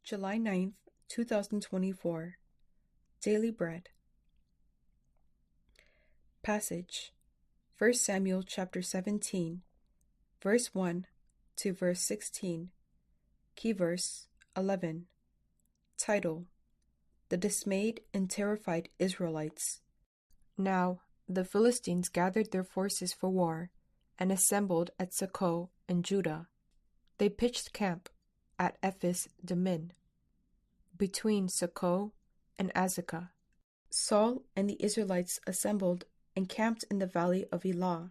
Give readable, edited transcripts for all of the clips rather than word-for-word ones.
July 9th, 2024. Daily Bread. Passage: 1 Samuel chapter 17, verse 1 to verse 16. Key verse 11. Title: The Dismayed and Terrified Israelites. Now the Philistines gathered their forces for war and assembled at Socoh in Judah. They pitched camp at Ephes Dammim, between Socoh and Azekah. Saul and the Israelites assembled and camped in the valley of Elah,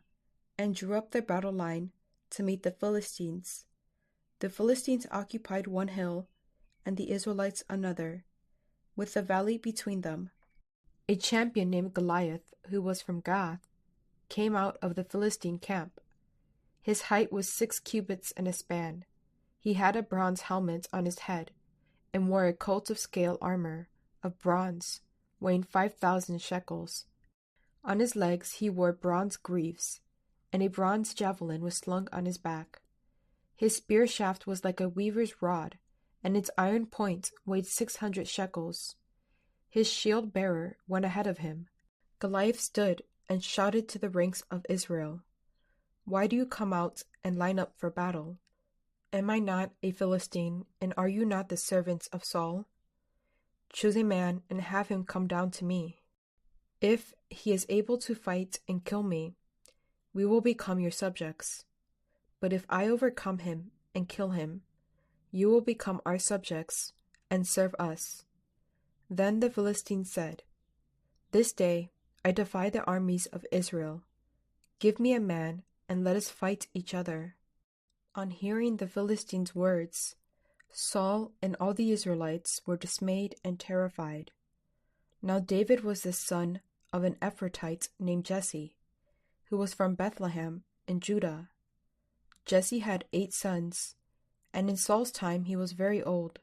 and drew up their battle line to meet the Philistines. The Philistines occupied one hill, and the Israelites another, with the valley between them. A champion named Goliath, who was from Gath, came out of the Philistine camp. His height was 6 cubits and a span. He had a bronze helmet on his head, and wore a coat of scale armor of bronze, weighing 5,000 shekels. On his legs he wore bronze greaves, and a bronze javelin was slung on his back. His spear shaft was like a weaver's rod, and its iron point weighed 600 shekels. His shield-bearer went ahead of him. Goliath stood and shouted to the ranks of Israel, "Why do you come out and line up for battle? Am I not a Philistine, and are you not the servants of Saul? Choose a man and have him come down to me. If he is able to fight and kill me, we will become your subjects. But if I overcome him and kill him, you will become our subjects and serve us." Then the Philistines said, "This day I defy the armies of Israel. Give me a man and let us fight each other." On hearing the Philistines' words, Saul and all the Israelites were dismayed and terrified. Now David was the son of an Ephrathite named Jesse, who was from Bethlehem in Judah. Jesse had 8 sons, and in Saul's time he was very old.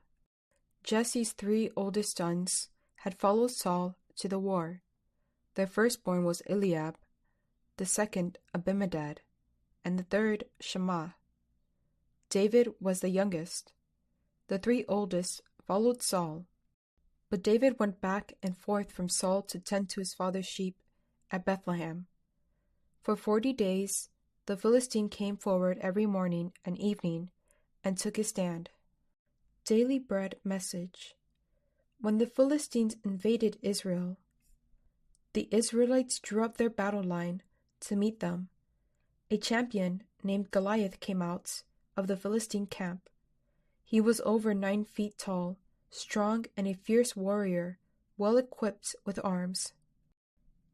Jesse's 3 oldest sons had followed Saul to the war. Their firstborn was Eliab, the second Abinadab, and the third Shammah. David was the youngest. The 3 oldest followed Saul, but David went back and forth from Saul to tend to his father's sheep at Bethlehem. For 40 days the Philistine came forward every morning and evening and took his stand. Daily Bread message. When the Philistines invaded Israel, the Israelites drew up their battle line to meet them. A champion named Goliath came out of the Philistine camp. He was over 9 feet tall, strong, and a fierce warrior, well equipped with arms.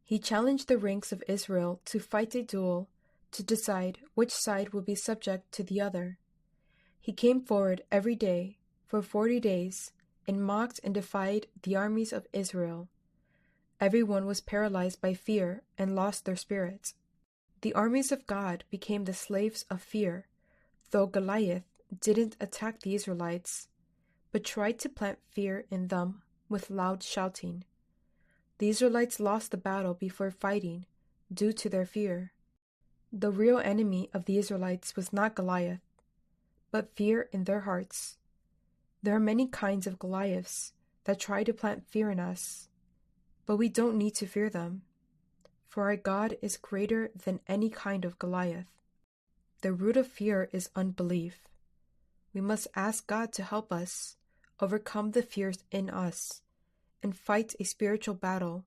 He challenged the ranks of Israel to fight a duel to decide which side would be subject to the other. He came forward every day for 40 days and mocked and defied the armies of Israel. Everyone was paralyzed by fear and lost their spirits. The armies of God became the slaves of fear, though Goliath didn't attack the Israelites, but tried to plant fear in them with loud shouting. The Israelites lost the battle before fighting due to their fear. The real enemy of the Israelites was not Goliath, but fear in their hearts. There are many kinds of Goliaths that try to plant fear in us, but we don't need to fear them, for our God is greater than any kind of Goliath. The root of fear is unbelief. We must ask God to help us overcome the fears in us and fight a spiritual battle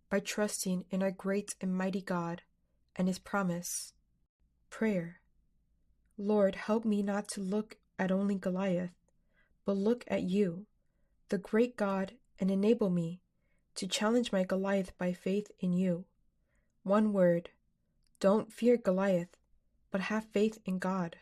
by trusting in our great and mighty God and His promise. Prayer. Lord, help me not to look at only Goliath, but look at you, the great God, and enable me to challenge my Goliath by faith in you. One word: don't fear Goliath, but have faith in God.